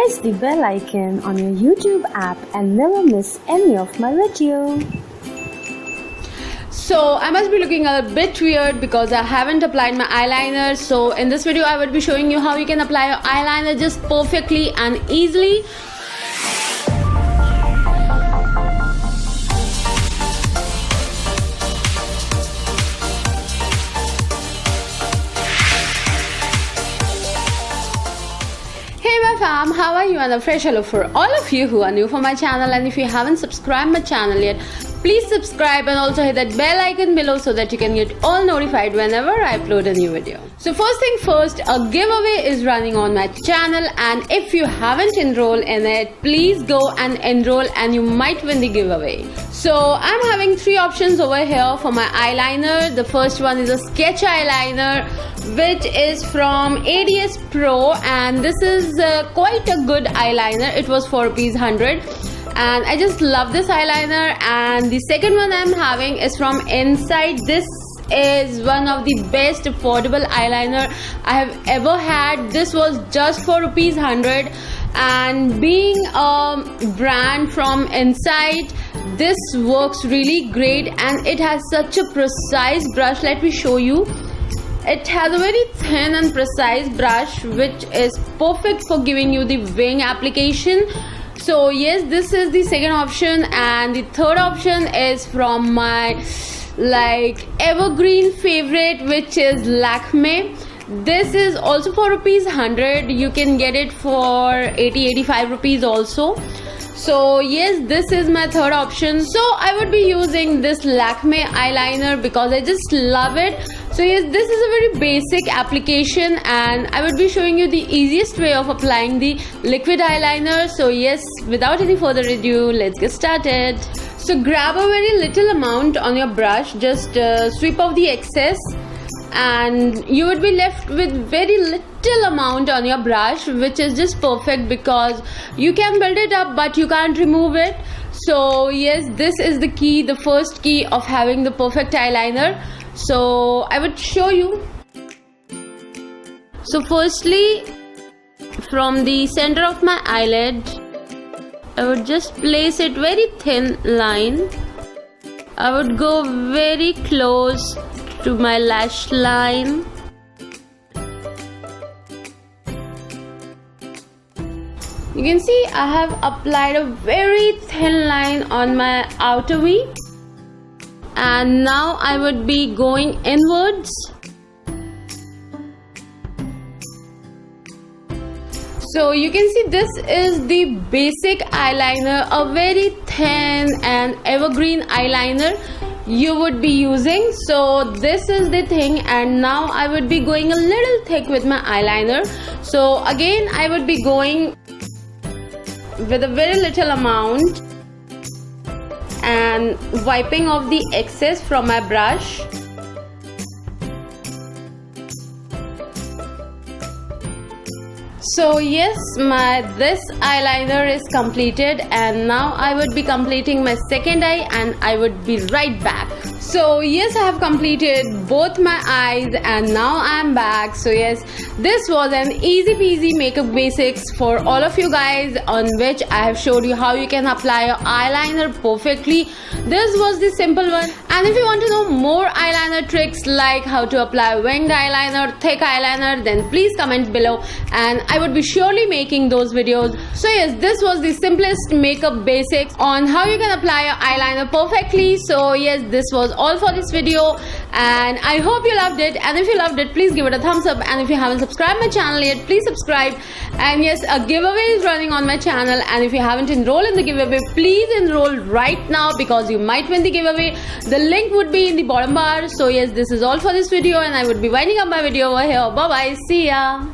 press the bell icon on your YouTube app and never miss any of my video. So I must be looking a bit weird because I haven't applied my eyeliner. So in this video I will be showing you how you can apply your eyeliner just perfectly and easily. Hey my fam, how are you? And a fresh hello for all of you who are new for my channel, and if you haven't subscribed my channel yet, please subscribe and also hit that bell icon below so that you can get all notified whenever I upload a new video. So first thing first, a giveaway is running on my channel, and if you haven't enrolled in it, please go and enroll and you might win the giveaway. So I'm having three options over here for my eyeliner. The first one is a sketch eyeliner, which is from ADS Pro, and this is quite a good eyeliner. It was for ₹100 and I just love this eyeliner. And the second one I'm having is from Inside. This is one of the best affordable eyeliner I have ever had. This was just for ₹100, and being a brand from Inside, this works really great and it has such a precise brush. Let me show you. It has a very thin and precise brush which is perfect for giving you the wing application. So yes, this is the second option, and the third option is from my evergreen favorite, which is Lakme. This is also for ₹100. You can get it for 85 rupees also. So yes, this is my third option. So I would be using this Lakme eyeliner because I just love it. So yes, this is a very basic application, and I would be showing you the easiest way of applying the liquid eyeliner. So yes, without any further ado, let's get started. So grab a very little amount on your brush, just sweep off the excess, and you would be left with very little amount on your brush, which is just perfect because you can build it up but you can't remove it. So yes, this is the key, the first key of having the perfect eyeliner. So I would show you. So firstly, from the center of my eyelid, I would just place it very thin line. I would go very close to my lash line. You can see I have applied a very thin line on my outer V, and now I would be going inwards. So you can see this is the basic eyeliner, a very thin and evergreen eyeliner you would be using. So this is the thing, and now I would be going a little thick with my eyeliner. So again, I would be going with a very little amount and wiping off the excess from my brush. So yes, this eyeliner is completed, and now I would be completing my second eye, and I would be right back. So yes, I have completed both my eyes and now I am back. So yes, this was an easy peasy makeup basics for all of you guys, on which I have showed you how you can apply your eyeliner perfectly. This was the simple one, and if you want to know more eyeliner tricks like how to apply winged eyeliner, thick eyeliner, then please comment below and I would be surely making those videos. So yes, this was the simplest makeup basics on how you can apply your eyeliner perfectly. So yes, this was all for this video, and I hope you loved it, and if you loved it, please give it a thumbs up, and if you haven't subscribed my channel yet, please subscribe. And yes, a giveaway is running on my channel, and if you haven't enrolled in the giveaway, please enroll right now because you might win the giveaway. The link would be in the bottom bar. So yes, this is all for this video, and I would be winding up my video over here. Bye bye, see ya.